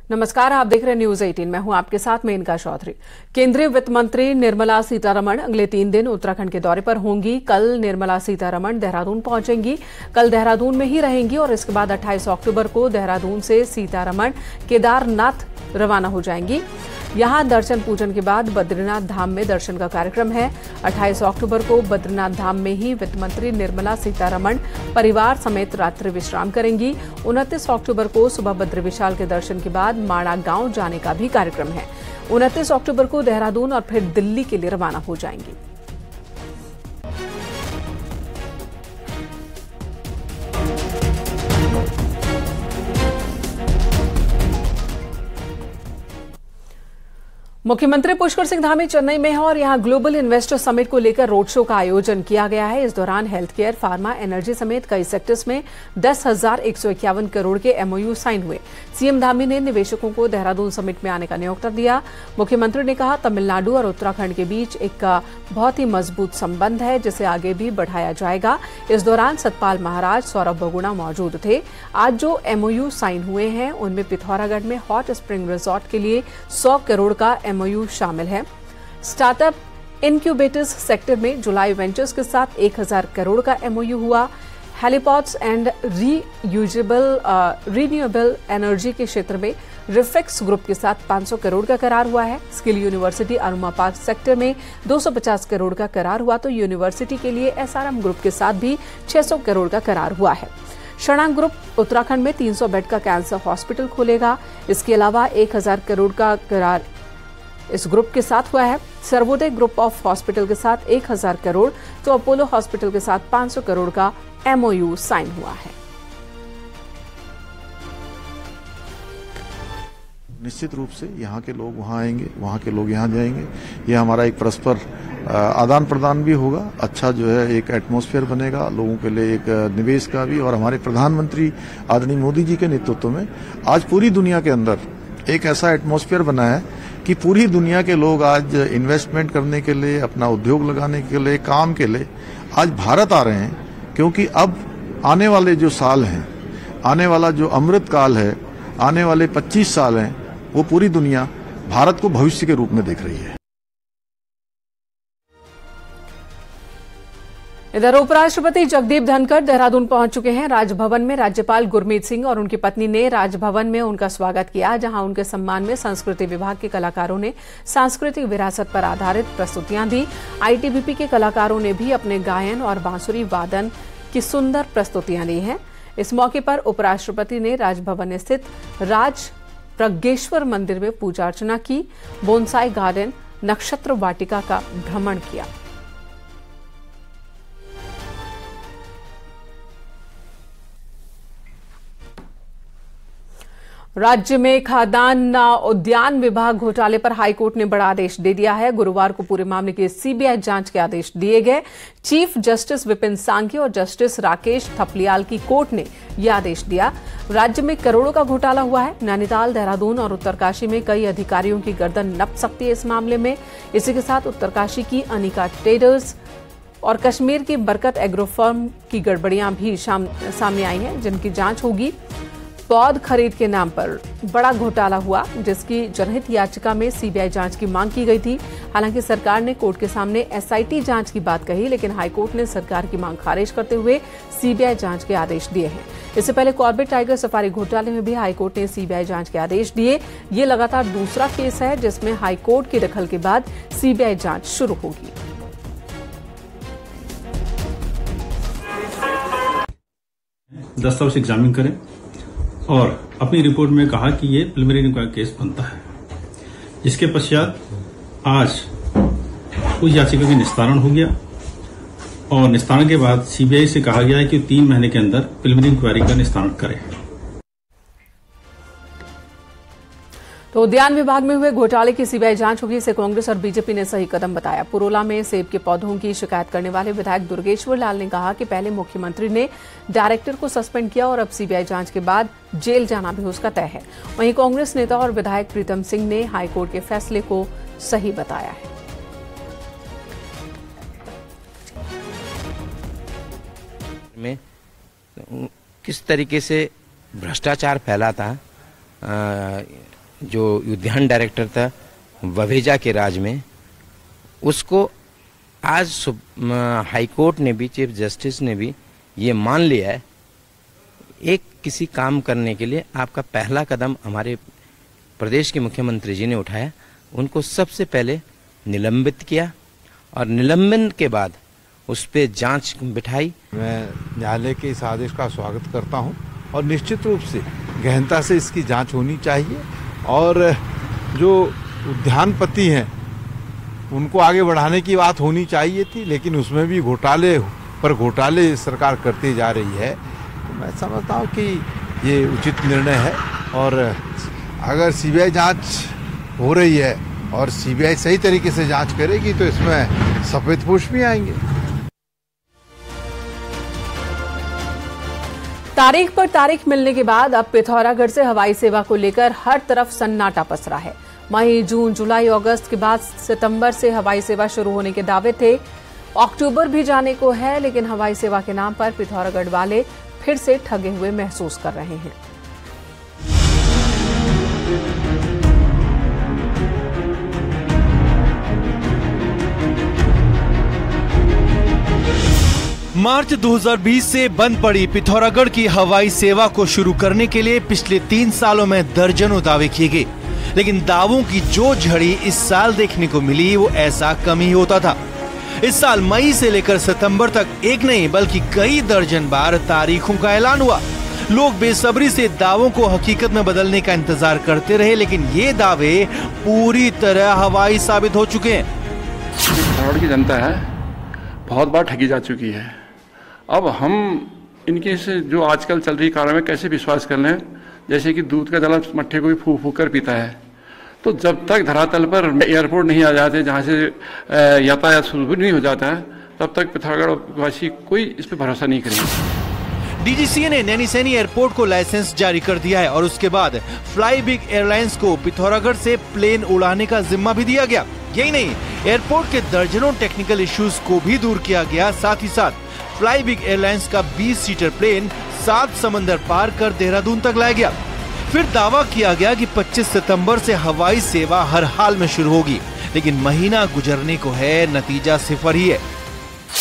नमस्कार, आप देख रहे हैं न्यूज 18। मैं हूं आपके साथ मेनका चौधरी। केंद्रीय वित्त मंत्री निर्मला सीतारमण अगले 3 दिन उत्तराखंड के दौरे पर होंगी। कल निर्मला सीतारमण देहरादून पहुंचेंगी, कल देहरादून में ही रहेंगी और इसके बाद 28 अक्टूबर को देहरादून से सीतारमण केदारनाथ रवाना हो जाएंगी। यहां दर्शन पूजन के बाद बद्रीनाथ धाम में दर्शन का कार्यक्रम है। 28 अक्टूबर को बद्रीनाथ धाम में ही वित्त मंत्री निर्मला सीतारमण परिवार समेत रात्रि विश्राम करेंगी। 29 अक्टूबर को सुबह बद्री विशाल के दर्शन के बाद माणा गांव जाने का भी कार्यक्रम है। 29 अक्टूबर को देहरादून और फिर दिल्ली के लिए रवाना हो जाएंगी। मुख्यमंत्री पुष्कर सिंह धामी चेन्नई में है और यहां ग्लोबल इन्वेस्टर समिट को लेकर रोड शो का आयोजन किया गया है। इस दौरान हेल्थ केयर, फार्मा, एनर्जी समेत कई सेक्टर्स में 10,151 करोड़ के एमओयू साइन हुए। सीएम धामी ने निवेशकों को देहरादून समिट में आने का न्योता दिया। मुख्यमंत्री ने कहा, तमिलनाडु और उत्तराखंड के बीच एक बहुत ही मजबूत संबंध है जिसे आगे भी बढ़ाया जाएगा। इस दौरान सतपाल महाराज, सौरभ बगुणा मौजूद थे। आज जो एमओयू साइन हुए हैं उनमें पिथौरागढ़ में हॉट स्प्रिंग रिजॉर्ट के लिए 100 करोड़ का एमओयू शामिल है। स्टार्टअप इनक्यूबेटर्स सेक्टर में जुलाई वेंचर्स के साथ 1000 करोड़ का एमओयू हुआ। हेलीपॉड्स एंड रिन्यूएबल एनर्जी के क्षेत्र में रिफेक्स ग्रुप के साथ 500 करोड़ का करार हुआ है। स्किल यूनिवर्सिटी अरुमा पार्क सेक्टर में 250 करोड़ का करार हुआ तो यूनिवर्सिटी के लिए एसआरएम ग्रुप के साथ भी 600 करोड़ का करार हुआ है। शणांक ग्रुप उत्तराखंड में 300 बेड का कैंसर हॉस्पिटल खोलेगा। इसके अलावा 1000 करोड़ का करार इस ग्रुप के साथ हुआ है। सर्वोदय ग्रुप ऑफ हॉस्पिटल के साथ 1000 करोड़ तो अपोलो हॉस्पिटल के साथ 500 करोड़ का एमओयू साइन हुआ है। निश्चित रूप से यहाँ के लोग वहाँ आएंगे, वहाँ के लोग यहाँ जाएंगे। ये हमारा एक परस्पर आदान प्रदान भी होगा। अच्छा जो है एक एटमॉस्फेयर बनेगा लोगों के लिए, एक निवेश का भी। और हमारे प्रधानमंत्री आदरणीय मोदी जी के नेतृत्व में आज पूरी दुनिया के अंदर एक ऐसा एटमॉस्फेयर बना है कि पूरी दुनिया के लोग आज इन्वेस्टमेंट करने के लिए, अपना उद्योग लगाने के लिए, काम के लिए आज भारत आ रहे हैं। क्योंकि अब आने वाले जो साल हैं, आने वाला जो अमृत काल है, आने वाले 25 साल हैं, वो पूरी दुनिया भारत को भविष्य के रूप में देख रही है। इधर उपराष्ट्रपति जगदीप धनखड़ देहरादून पहुंच चुके हैं। राजभवन में राज्यपाल गुरमीत सिंह और उनकी पत्नी ने राजभवन में उनका स्वागत किया, जहां उनके सम्मान में संस्कृति विभाग के कलाकारों ने सांस्कृतिक विरासत पर आधारित प्रस्तुतियां दी। आईटीबीपी के कलाकारों ने भी अपने गायन और बांसुरी वादन की सुंदर प्रस्तुतियां दी हैं। इस मौके पर उपराष्ट्रपति ने राजभवन स्थित राज प्रज्ञेश्वर मंदिर में पूजा अर्चना की, बोनसाई गार्डन, नक्षत्र वाटिका का भ्रमण किया। राज्य में खाद्यान्न उद्यान विभाग घोटाले पर हाईकोर्ट ने बड़ा आदेश दे दिया है। गुरुवार को पूरे मामले की सीबीआई जांच के आदेश दिए गए। चीफ जस्टिस विपिन सांघी और जस्टिस राकेश थपलियाल की कोर्ट ने यह आदेश दिया। राज्य में करोड़ों का घोटाला हुआ है। नैनीताल, देहरादून और उत्तरकाशी में कई अधिकारियों की गर्दन नप सकती है इस मामले में। इसी के साथ उत्तरकाशी की अनिका ट्रेडर्स और कश्मीर की बरकत एग्रो फर्म की गड़बड़ियां भी सामने आई हैं, जिनकी जांच होगी। पौध खरीद के नाम पर बड़ा घोटाला हुआ, जिसकी जनहित याचिका में सीबीआई जांच की मांग की गई थी। हालांकि सरकार ने कोर्ट के सामने एसआईटी जांच की बात कही, लेकिन हाईकोर्ट ने सरकार की मांग खारिज करते हुए सीबीआई जांच के आदेश दिए हैं। इससे पहले कॉर्बेट टाइगर सफारी घोटाले में भी हाईकोर्ट ने सीबीआई जांच के आदेश दिए। ये लगातार दूसरा केस है जिसमें हाईकोर्ट के दखल के बाद सीबीआई जांच शुरू होगी। दस्तावेज एग्जामिन करें और अपनी रिपोर्ट में कहा कि ये प्रिलिमिनरी इंक्वायरी केस बनता है। जिसके पश्चात आज उस याचिका का निस्तारण हो गया और निस्तारण के बाद सीबीआई से कहा गया है कि 3 महीने के अंदर प्रिलिमिनरी इंक्वायरी का निस्तारण करे। तो उद्यान विभाग में हुए घोटाले की सीबीआई जांच होगी, इसे कांग्रेस और बीजेपी ने सही कदम बताया। पुरोला में सेब के पौधों की शिकायत करने वाले विधायक दुर्गेश्वर लाल ने कहा कि पहले मुख्यमंत्री ने डायरेक्टर को सस्पेंड किया और अब सीबीआई जांच के बाद जेल जाना भी उसका तय है। वहीं कांग्रेस नेता और विधायक प्रीतम सिंह ने हाईकोर्ट के फैसले को सही बताया है। में किस तरीके से भ्रष्टाचार फैला था, जो उद्यान डायरेक्टर था ववेजा के राज में, उसको आज हाईकोर्ट ने भी, चीफ जस्टिस ने भी ये मान लिया है। एक किसी काम करने के लिए आपका पहला कदम हमारे प्रदेश के मुख्यमंत्री जी ने उठाया, उनको सबसे पहले निलंबित किया और निलंबन के बाद उस पर जांच बिठाई। मैं न्यायालय के इस आदेश का स्वागत करता हूं और निश्चित रूप से गहनता से इसकी जांच होनी चाहिए और जो उद्यानपति हैं उनको आगे बढ़ाने की बात होनी चाहिए थी, लेकिन उसमें भी घोटाले पर घोटाले सरकार करती जा रही है। तो मैं समझता हूं कि ये उचित निर्णय है और अगर सीबीआई जांच हो रही है और सीबीआई सही तरीके से जांच करेगी तो इसमें सफेद पोश भी आएंगे। तारीख पर तारीख मिलने के बाद अब पिथौरागढ़ से हवाई सेवा को लेकर हर तरफ सन्नाटा पसरा है। मई, जून, जुलाई, अगस्त के बाद सितंबर से हवाई सेवा शुरू होने के दावे थे। अक्टूबर भी जाने को है, लेकिन हवाई सेवा के नाम पर पिथौरागढ़ वाले फिर से ठगे हुए महसूस कर रहे हैं। मार्च 2020 से बंद पड़ी पिथौरागढ़ की हवाई सेवा को शुरू करने के लिए पिछले 3 सालों में दर्जनों दावे किए गए, लेकिन दावों की जो झड़ी इस साल देखने को मिली वो ऐसा कम ही होता था। इस साल मई से लेकर सितंबर तक एक नहीं बल्कि कई दर्जन बार तारीखों का ऐलान हुआ। लोग बेसब्री से दावों को हकीकत में बदलने का इंतजार करते रहे, लेकिन ये दावे पूरी तरह हवाई साबित हो चुके हैं। पिथौरागढ़ की जनता है बहुत बार ठगी जा चुकी है। अब हम इनके से जो आजकल चल रही कारों में कैसे विश्वास कर लें, जैसे कि दूध का जला मट्ठे को भी फूक फूक कर पीता है। तो जब तक धरातल पर एयरपोर्ट नहीं आ जाते, जहाँ से यातायात सुलभ नहीं हो जाता है, तब तक पिथौरागढ़ वासी कोई इस पर भरोसा नहीं करेंगे। डीजीसीए ने नैनीसैनी एयरपोर्ट को लाइसेंस जारी कर दिया है और उसके बाद फ्लाई बिग एयरलाइंस को पिथौरागढ़ से प्लेन उड़ाने का जिम्मा भी दिया गया। यही नहीं, एयरपोर्ट के दर्जनों टेक्निकल इश्यूज को भी दूर किया गया। साथ ही साथ फ्लाई बिग एयरलाइंस का 20 सीटर प्लेन 7 समंदर पार कर देहरादून तक लाया गया। फिर दावा किया गया कि 25 सितंबर से हवाई सेवा हर हाल में शुरू होगी, लेकिन महीना गुजरने को है, नतीजा सिफर ही है।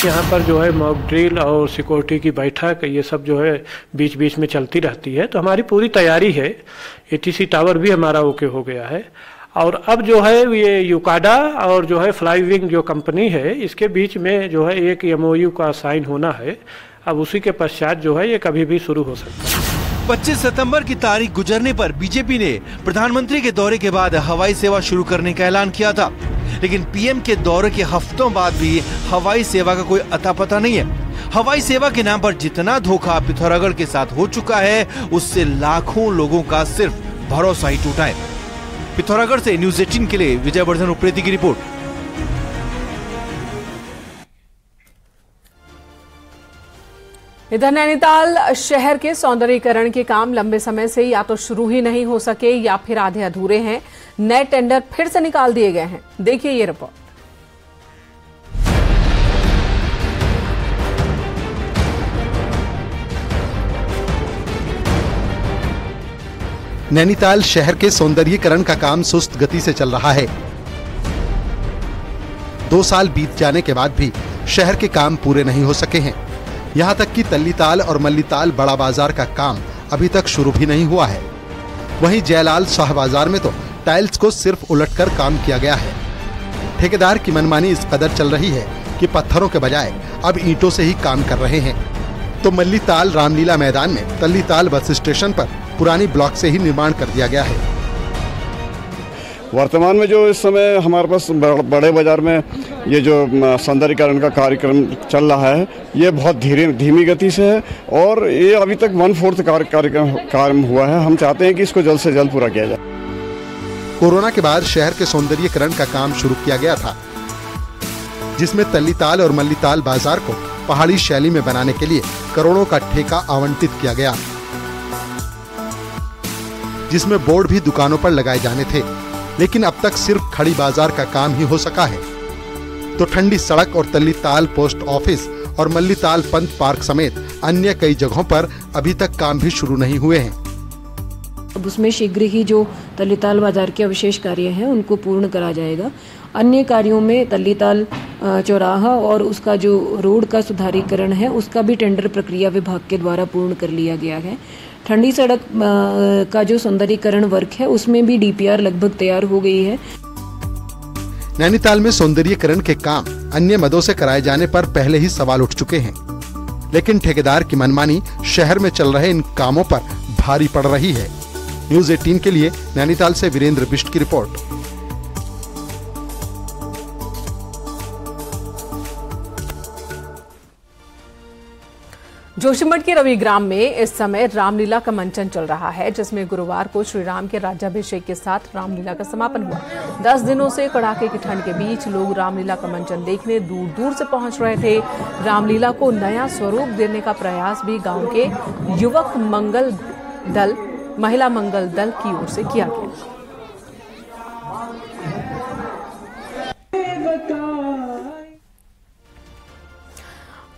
यहाँ पर जो है मॉक ड्रिल और सिक्योरिटी की बैठक ये सब जो है बीच बीच में चलती रहती है। तो हमारी पूरी तैयारी है। एटीसी टावर भी हमारा ओके हो गया है और अब जो है ये यूकाडा और जो है फ्लाई विंग जो कंपनी है इसके बीच में जो है एक एमओयू का साइन होना है। अब उसी के पश्चात जो है ये कभी भी शुरू हो सकता है। 25 सितंबर की तारीख गुजरने पर बीजेपी ने प्रधानमंत्री के दौरे के बाद हवाई सेवा शुरू करने का ऐलान किया था, लेकिन पीएम के दौरे के हफ्तों बाद भी हवाई सेवा का कोई अता पता नहीं है। हवाई सेवा के नाम पर जितना धोखा पिथौरागढ़ के साथ हो चुका है, उससे लाखों लोगों का सिर्फ भरोसा ही टूटा है। पिथौरागढ़ से न्यूज़ 18 के लिए विजय वर्धन उप्रेती की रिपोर्ट। इधर नैनीताल शहर के सौंदर्यीकरण के काम लंबे समय से या तो शुरू ही नहीं हो सके या फिर आधे अधूरे हैं। नए टेंडर फिर से निकाल दिए गए हैं। देखिए ये रिपोर्ट। नैनीताल शहर के सौंदर्यीकरण का काम सुस्त गति से चल रहा है। 2 साल बीत जाने के बाद भी शहर के काम पूरे नहीं हो सके हैं। यहाँ तक कि तल्लीताल और मल्लीताल बड़ा बाजार का काम अभी तक शुरू भी नहीं हुआ है। वहीं जयलाल शाह बाजार में तो टाइल्स को सिर्फ उलटकर काम किया गया है। ठेकेदार की मनमानी इस कदर चल रही है कि पत्थरों के बजाय अब ईंटों से ही काम कर रहे हैं। तो मल्लीताल रामलीला मैदान में तल्लीताल बस स्टेशन पर पुरानी ब्लॉक से ही निर्माण कर दिया गया है। वर्तमान में जो इस समय हमारे पास बड़े बाजार में ये जो सौंदर्यीकरण का कार्यक्रम चल रहा है, ये बहुत धीमी गति से है और ये अभी तक 1/4 कार्यक्रम हुआ है। हम चाहते हैं कि इसको जल्द से जल्द पूरा किया जाए। कोरोना के बाद शहर के सौंदर्यीकरण का काम शुरू किया गया था, जिसमें तल्लीताल और मल्लीताल बाजार को पहाड़ी शैली में बनाने के लिए करोड़ों का ठेका आवंटित किया गया, जिसमें बोर्ड भी दुकानों पर लगाए जाने थे। लेकिन अब तक सिर्फ खड़ी बाजार का काम ही हो सका है। तो ठंडी सड़क और तल्लीताल पोस्ट ऑफिस और मल्लीताल पंत पार्क समेत अन्य कई जगहों पर अभी तक काम भी शुरू नहीं हुए हैं। अब उसमें शीघ्र ही जो तल्लीताल बाजार के अवशेष कार्य हैं उनको पूर्ण करा जाएगा। अन्य कार्यों में तल्लीताल चौराहा और उसका जो रोड का सुधारीकरण है उसका भी टेंडर प्रक्रिया विभाग के द्वारा पूर्ण कर लिया गया है। ठंडी सड़क का जो सौंदर्यीकरण वर्क है उसमें भी डीपीआर लगभग तैयार हो गई है। नैनीताल में सौंदर्यीकरण के काम अन्य मदों से कराए जाने पर पहले ही सवाल उठ चुके हैं, लेकिन ठेकेदार की मनमानी शहर में चल रहे इन कामों पर भारी पड़ रही है। न्यूज़ 18 के लिए नैनीताल से वीरेंद्र बिष्ट की रिपोर्ट। जोशीमठ के रविग्राम में इस समय रामलीला का मंचन चल रहा है, जिसमें गुरुवार को श्री राम के राज्याभिषेक के साथ रामलीला का समापन हुआ। 10 दिनों से कड़ाके की ठंड के बीच लोग रामलीला का मंचन देखने दूर दूर से पहुंच रहे थे। रामलीला को नया स्वरूप देने का प्रयास भी गांव के युवक मंगल दल, महिला मंगल दल की ओर से किया गया।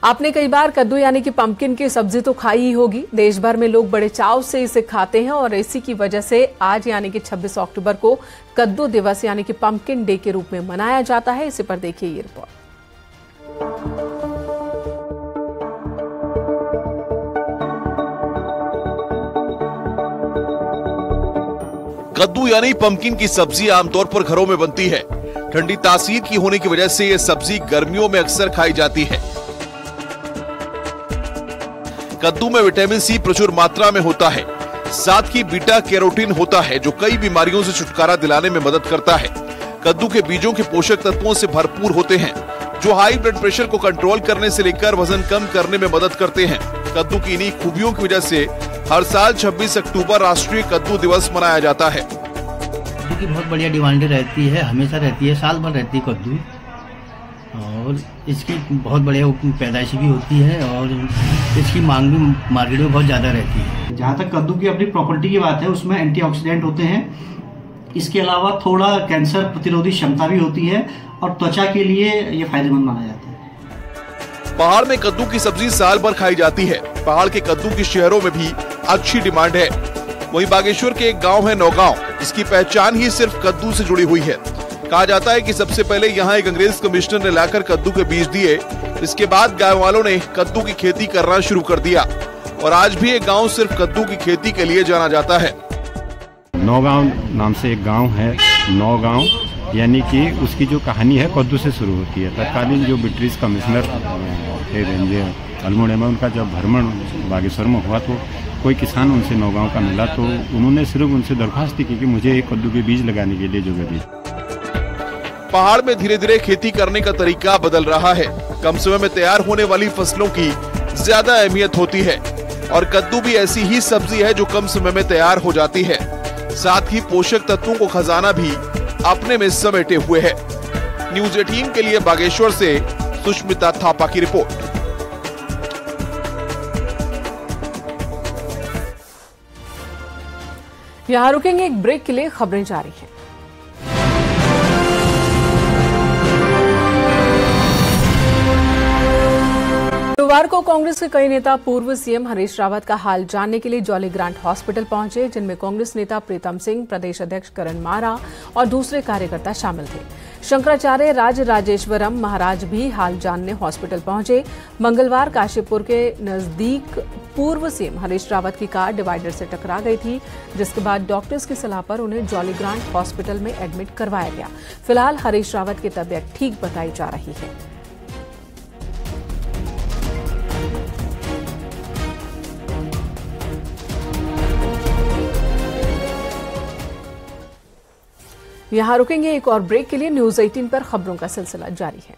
आपने कई बार कद्दू यानी कि पंपकिन की सब्जी तो खाई ही होगी। देश भर में लोग बड़े चाव से इसे खाते हैं और इसी की वजह से आज यानी कि 26 अक्टूबर को कद्दू दिवस यानी कि पंपकिन डे के रूप में मनाया जाता है। इसी पर देखिए ये रिपोर्ट। कद्दू यानी पंपकिन की सब्जी आमतौर पर घरों में बनती है। ठंडी तासीर की होने की वजह से ये सब्जी गर्मियों में अक्सर खाई जाती है। कद्दू में विटामिन सी प्रचुर मात्रा में होता है, साथ ही बीटा कैरोटीन होता है जो कई बीमारियों से छुटकारा दिलाने में मदद करता है। कद्दू के बीजों के पोषक तत्वों से भरपूर होते हैं जो हाई ब्लड प्रेशर को कंट्रोल करने से लेकर वजन कम करने में मदद करते हैं। कद्दू की इन्हीं खूबियों की वजह से हर साल 26 अक्टूबर राष्ट्रीय कद्दू दिवस मनाया जाता है। कद्दू की बहुत बढ़िया डिमांड रहती है, हमेशा रहती है, साल भर रहती है कद्दू, और इसकी बहुत बढ़िया पैदाइश भी होती है और इसकी मांग भी मार्केट में बहुत ज़्यादा रहती है। जहाँ तक कद्दू की अपनी प्रॉपर्टी की बात है उसमें एंटीऑक्सीडेंट होते हैं। इसके अलावा थोड़ा कैंसर प्रतिरोधी क्षमता भी होती है और त्वचा के लिए ये फायदेमंद माना जाता है। पहाड़ में कद्दू की सब्जी साल भर खाई जाती है। पहाड़ के कद्दू की शहरों में भी अच्छी डिमांड है। वहीं बागेश्वर के एक गांव है नौगांव, इसकी पहचान ही सिर्फ कद्दू से जुड़ी हुई है। कहा जाता है कि सबसे पहले यहाँ एक अंग्रेज कमिश्नर ने लाकर कद्दू के बीज दिए, इसके बाद गाँव वालों ने कद्दू की खेती करना शुरू कर दिया और आज भी एक गांव सिर्फ कद्दू की खेती के लिए जाना जाता है। नौगांव नाम से एक गांव है, नौगांव, यानी कि उसकी जो कहानी है कद्दू से शुरू होती है। तत्कालीन जो ब्रिटिश कमिश्नर थे रेंजर अल्मोड़ा में, उनका जब भ्रमण बागेश्वर में हुआ तो कोई किसान उनसे नौगांव का मिला तो उन्होंने सिर्फ उनसे दरख्वास्त की कि मुझे एक कद्दू के बीज लगाने के लिए जगह दी। पहाड़ में धीरे धीरे खेती करने का तरीका बदल रहा है। कम समय में तैयार होने वाली फसलों की ज्यादा अहमियत होती है और कद्दू भी ऐसी ही सब्जी है जो कम समय में तैयार हो जाती है। साथ ही पोषक तत्वों को खजाना भी अपने में समेटे हुए है। न्यूज़ 18 के लिए बागेश्वर से सुष्मिता थापा की रिपोर्ट। यहाँ रुकेंगे एक ब्रेक के लिए, खबरें जारी हैं। गुरुवार को कांग्रेस के कई नेता पूर्व सीएम हरीश रावत का हाल जानने के लिए जॉली ग्रांट हॉस्पिटल पहुंचे, जिनमें कांग्रेस नेता प्रीतम सिंह, प्रदेश अध्यक्ष करण मारा और दूसरे कार्यकर्ता शामिल थे। शंकराचार्य राजेश्वरम महाराज भी हाल जानने हॉस्पिटल पहुंचे। मंगलवार काशीपुर के नजदीक पूर्व सीएम हरीश रावत की कार डिवाइडर से टकरा गई थी, जिसके बाद डॉक्टर्स की सलाह पर उन्हें जॉली ग्रांट हॉस्पिटल में एडमिट करवाया गया। फिलहाल हरीश रावत की तबीयत ठीक बताई जा रही है। यहां रुकेंगे एक और ब्रेक के लिए। न्यूज़ 18 पर खबरों का सिलसिला जारी है।